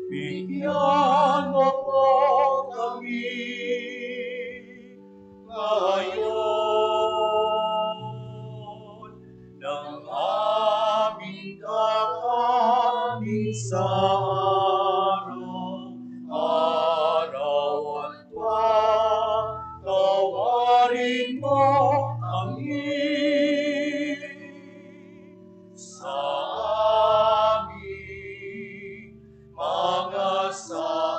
Bigyan mo po kami ngayon ng aming kakanin sa araw-araw at patawarin mo kami sa aming mga sala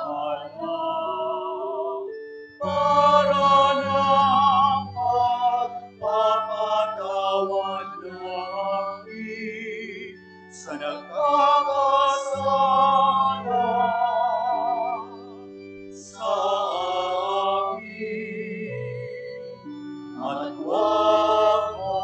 para ng pagpapatawad namin sa nagkakasala sa amin at huwag mo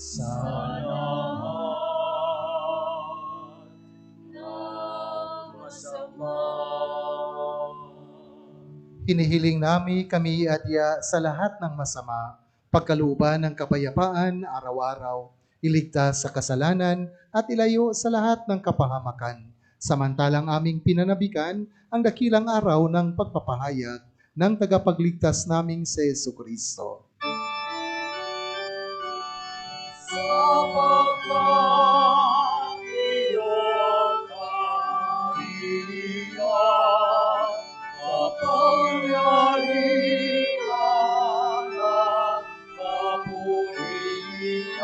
sa lahat ng masama. Hinihiling nami kami adya sa lahat ng masama, pagkalooban ng kapayapaan araw-araw, iligtas sa kasalanan at ilayo sa lahat ng kapahamakan. Samantalang aming pinanabikan ang dakilang araw ng pagpapahayag ng tagapagligtas naming si Jesucristo. Sapagkat iyong kaharian, kapangyarihan at kapurihan,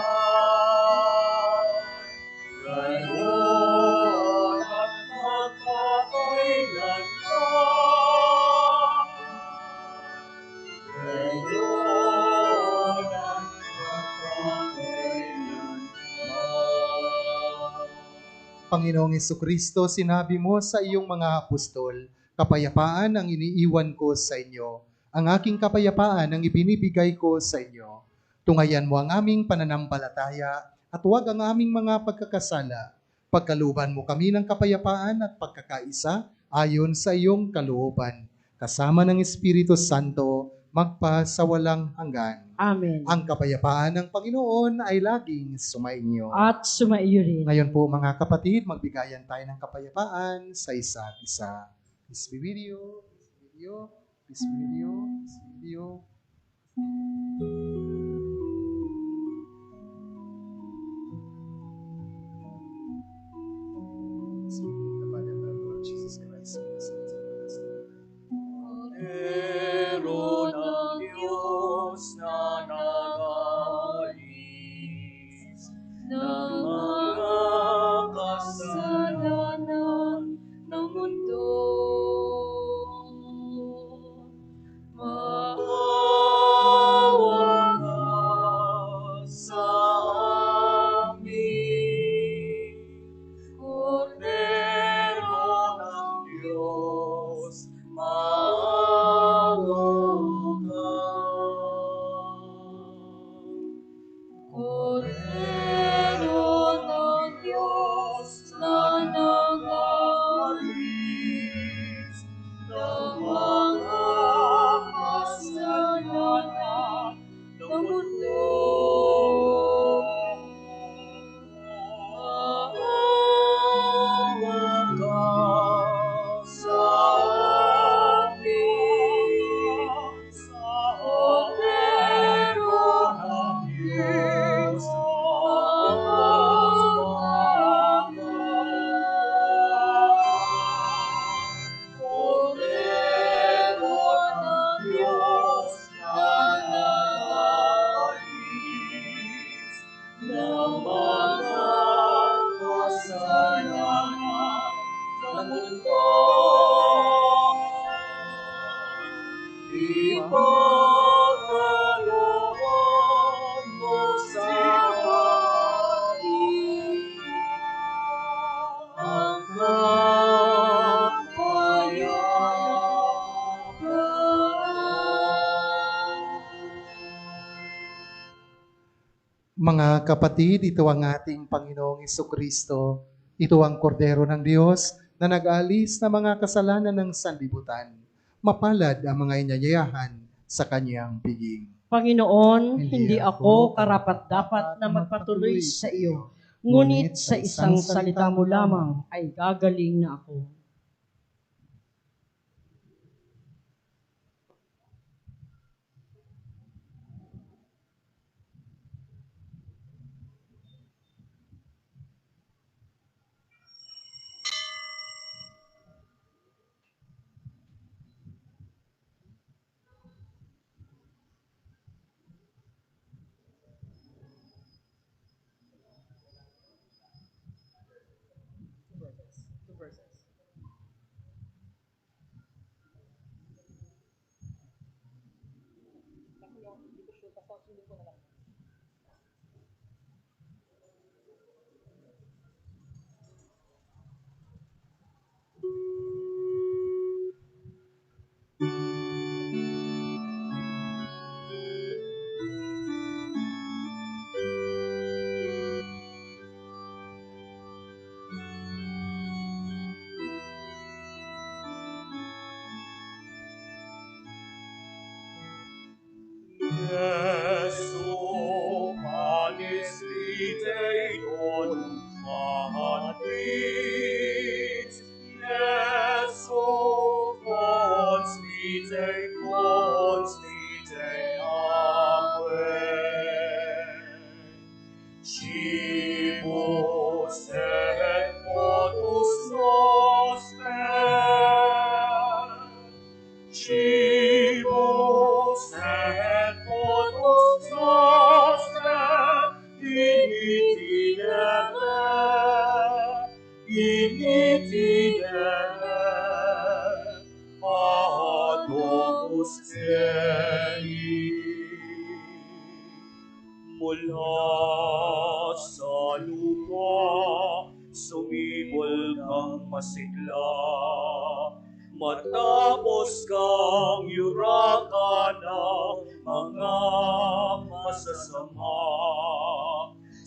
ngayon at magpakailanman. Ngayon at magpakailanman. Panginoong Jesucristo, sinabi mo sa iyong mga apostol, kapayapaan ang iniiwan ko sa inyo. Ang aking kapayapaan ang ibinibigay ko sa inyo. Tungayan mo ang aming pananampalataya at huwag ang aming mga pagkakasala. Pagkalooban mo kami ng kapayapaan at pagkakaisa ayon sa iyong kalooban. Kasama ng Espiritu Santo, magpa sa walang hanggan. Amen. Ang kapayapaan ng Panginoon ay laging sumainyo. At sumaiyo rin. Ngayon po mga kapatid, magbigayan tayo ng kapayapaan sa isa't isa. Peace be with you. Peace be with you. Peace be with you. Peace be with you. The Father and the Lord Jesus Christ. Cordero ng Diyos na nag-aalis ng mga kasalanan ng mundo. Maawa ka sa amin, Cordero ng Diyos, maawa ka. Cordero ng Diyos na nag-aalis ng mga kasalanan ng mundo. Maawa ka sa amin, Cordero ng Diyos, maawa ka. Cordero ng Diyos na nag-aalis ng mga kasalanan ng mundo. Ipagkaloob mo sa atin ang kapayapaan. Mga kapatid, ito ang ating Panginoong Jesucristo. Ito ang kordero ng Diyos na nag-aalis ng mga kasalanan ng sanlibutan. Mapalad ang mga inyayahan sa kanyang piging. Panginoon, hindi ako karapat-dapat na magpatuloy sa iyo, ngunit sa isang salita mo lamang ay gagaling na ako. vitae donum patris, Jesu pons vitae aquae. Cibus et potus noster, Cibus et potus noster, initidere, ad opus Dei. Mula sa lupa, sumibol kang masigla, matapos kang yurakan ng mga masasama.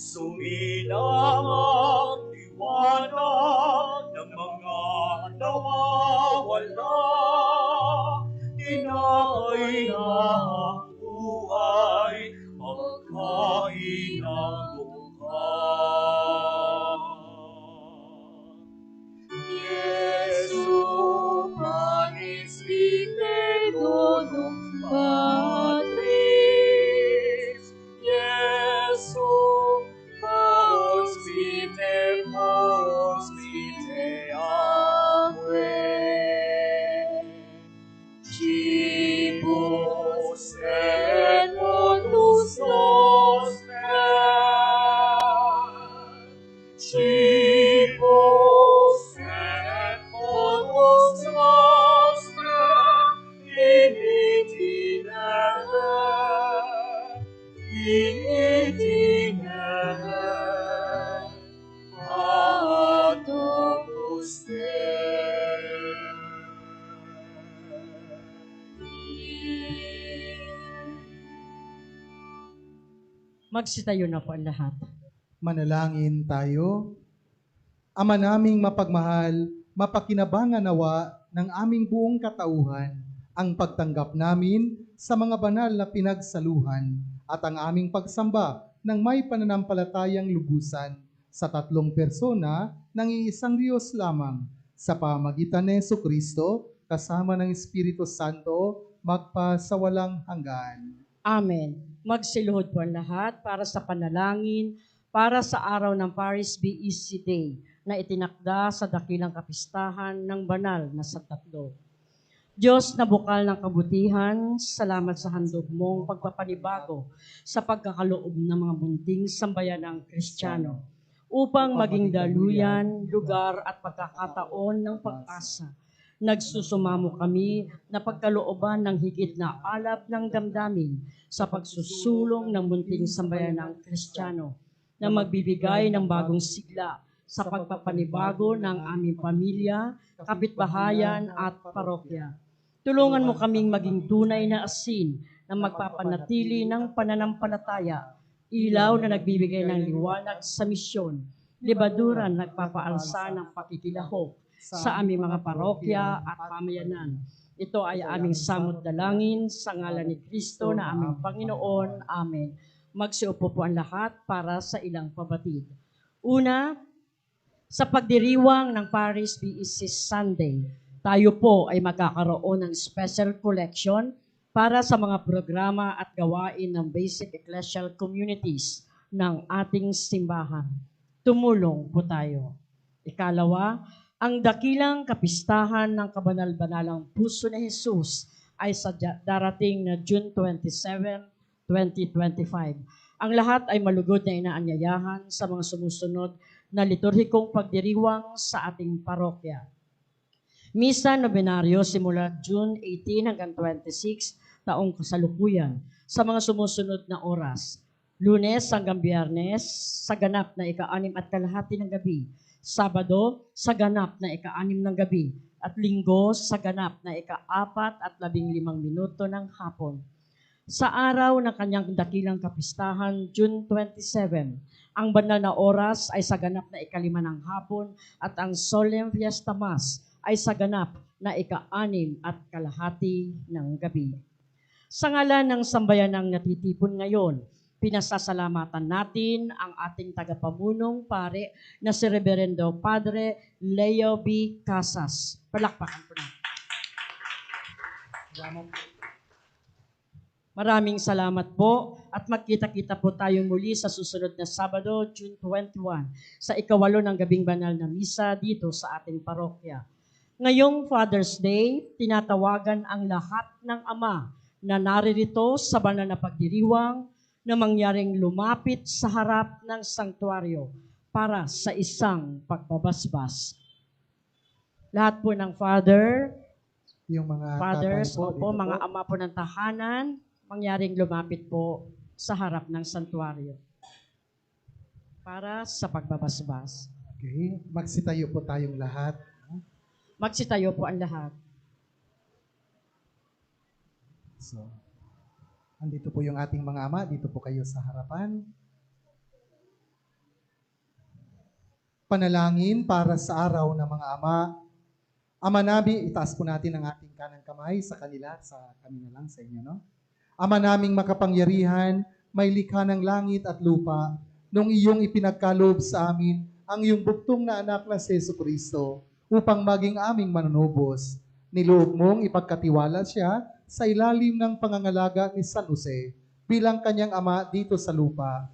Sumilang ang liwanag ng mga nawawala, tinapay na ang buhay, pagkain ng bukas. Jesu panis vitae donum patris, Jesu pons vitae aquae. Cibus et potus noster, Cibus et potus noster, initidere, ad opus Magsitayo na po ang lahat. Manalangin tayo. Ama naming mapagmahal, mapakinabangan nawa ng aming buong katauhan ang pagtanggap namin sa mga banal na pinagsaluhan at ang aming pagsamba ng may pananampalatayang lubusan sa tatlong persona ng iisang Diyos lamang sa pamagitan ni Jesucristo kasama ng Espiritu Santo magpa sa walang hanggan. Amen. Magsiluhod po ang lahat para sa panalangin para sa araw ng Paris BEC Day na itinakda sa dakilang kapistahan ng banal na Santatlo. Diyos na bukal ng kabutihan, salamat sa handog mong pagpapanibago sa pagkakaloob ng mga bunting sambayanang Kristiyano upang maging daluyan, lugar at pagkakataon ng pag-asa. Nagsusumamo kami na pagkalooban ng higit na alab ng damdamin sa pagsusulong ng munting sambayanang Kristiyano na magbibigay ng bagong sigla sa pagpapanibago ng aming pamilya, kapitbahayan at parokya. Tulungan mo kaming maging tunay na asin na magpapanatili ng pananampalataya, ilaw na nagbibigay ng liwanag sa misyon, libadura na nagpapaalsa ng pakikilahok sa aming mga parokya at pamayanan. Ito ay aming samot dalangin sa ngalan ni Kristo na aming Panginoon. Amen. Magsiupo po ang lahat para sa ilang pabatid. Una, sa pagdiriwang ng Paris BEC Sunday, tayo po ay magkakaroon ng special collection para sa mga programa at gawain ng basic ecclesial communities ng ating simbahan. Tumulong po tayo. Ikalawa, ang dakilang kapistahan ng kabanal-banalang puso ni Jesus ay sa darating na June 27, 2025. Ang lahat ay malugod na inaanyayahan sa mga sumusunod na liturhikong pagdiriwang sa ating parokya. Misa Nobenaryo simula June 18 hanggang 26 taong kasalukuyan sa mga sumusunod na oras. Lunes hanggang Biyernes sa ganap na ika-6:30 ng gabi. Sabado sa ganap na ika-6 ng gabi. At Linggo sa ganap na ika-4:15 ng hapon. Sa araw ng kanyang dakilang kapistahan, June 27, ang banal na oras ay sa ganap na ika-5 ng hapon at ang Solemn Fiesta Mass ay sa ganap na ika-6:30 ng gabi. Sa ngalan ng sambayanang natitipon ngayon, Pinasasalamatan natin ang ating tagapamunong pare na si Reverendo Padre Leo B. Casas. Palakpakan po natin. Maraming salamat po at magkita-kita po tayo muli sa susunod na Sabado, June 21, sa ikawalo ng Gabing Banal na Misa dito sa ating parokya. Ngayong Father's Day, tinatawagan ang lahat ng ama na naririto sa banal na pagdiriwang na mangyaring lumapit sa harap ng sanktuaryo para sa isang pagbabasbas. Lahat po ng Yung mga fathers, tatay po, opo, dito mga po. ama po ng tahanan, mangyaring lumapit po sa harap ng santuaryo para sa pagbabasbas. Okay, magsitayo po tayong lahat. Magsitayo po ang lahat. So, andito po yung ating mga ama, dito po kayo sa harapan. Panalangin para sa araw ng mga ama. Ama namin, itaas po natin ang ating kanang kamay sa kanila, sa kami na lang, sa inyo, no? Ama naming makapangyarihan, may likha ng langit at lupa, nung iyong ipinagkaloob sa amin ang iyong buktong na anak na si Jesucristo upang maging aming manunubos. Niloob mong ipagkatiwala siya sa ilalim ng pangangalaga ni San Jose bilang kanyang ama dito sa lupa.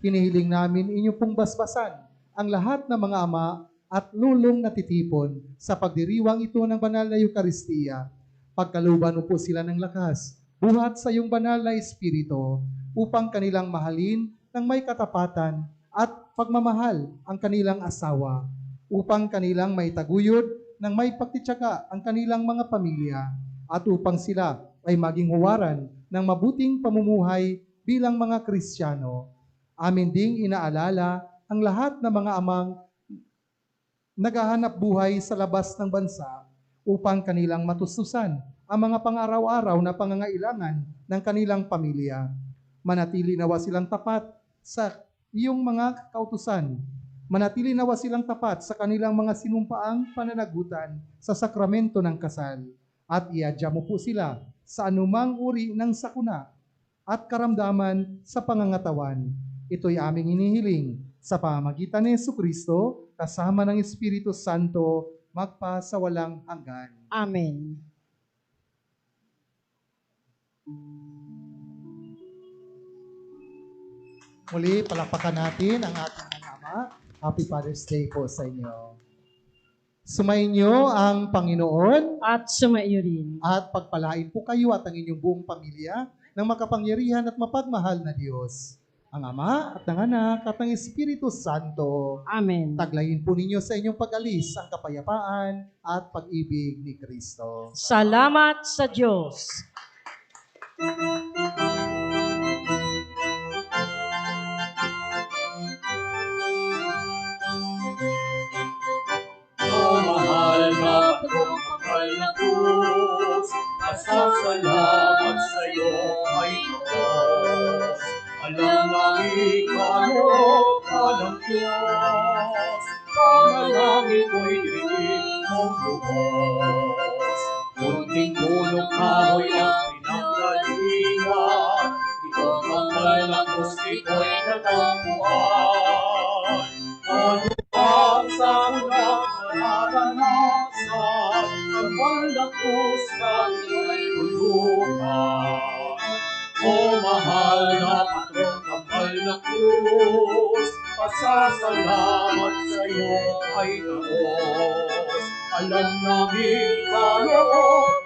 Hinihiling namin inyong pong basbasan ang lahat ng mga ama at lulong natitipon sa pagdiriwang ito ng banal na Eukaristiya. Pagkaluban mo po sila ng lakas, buhat sa iyong banal na Espiritu, upang kanilang mahalin ng may katapatan at pagmamahal ang kanilang asawa, upang kanilang maitaguyod ng may pagtityaga ang kanilang mga pamilya, at upang sila ay maging huwaran ng mabuting pamumuhay bilang mga Kristiyano. Amin ding inaalala ang lahat ng mga amang naghahanap buhay sa labas ng bansa upang kanilang matustusan ang mga pang-araw-araw na pangangailangan ng kanilang pamilya. Manatili nawa silang tapat sa iyong mga kautusan. Manatili nawa silang tapat sa kanilang mga sinumpaang pananagutan sa sakramento ng kasal. At iadya mo po sila sa anumang uri ng sakuna at karamdaman sa pangangatawan. Ito'y aming hinihiling sa pamamagitan ni Jesucristo, kasama ng Espiritu Santo, magpa sa walang hanggan. Amen. Muli, palakpakan natin ang ating mga ama. Happy Father's Day po sa inyo. Sumainyo ang Panginoon At sumaiyo rin. at pagpalain po kayo at ang inyong buong pamilya ng makapangyarihan at mapagmahal na Diyos, ang Ama at ng Anak at ng Espiritu Santo. Amen. Taglayin po ninyo sa inyong pag-alis ang kapayapaan at pag-ibig ni Kristo. Salamat sa Diyos. Mahal na pagmamahal na Diyos, pasasalamat sa iyo ay Diyos. Alam namin kaloob ka ng Diyos, panalangin ko'y dirinig mong lubos. Kunting tulong kahoy ang pinanggalingan, itong bangal na Diyos ito'y natampuan. Ano ang sa unang nararanasan, ang malakos kanya'y tulungan. O mahal na patrong, kapal na krus, pasasalamat sa iyo ay Diyos. Alam namin kaloob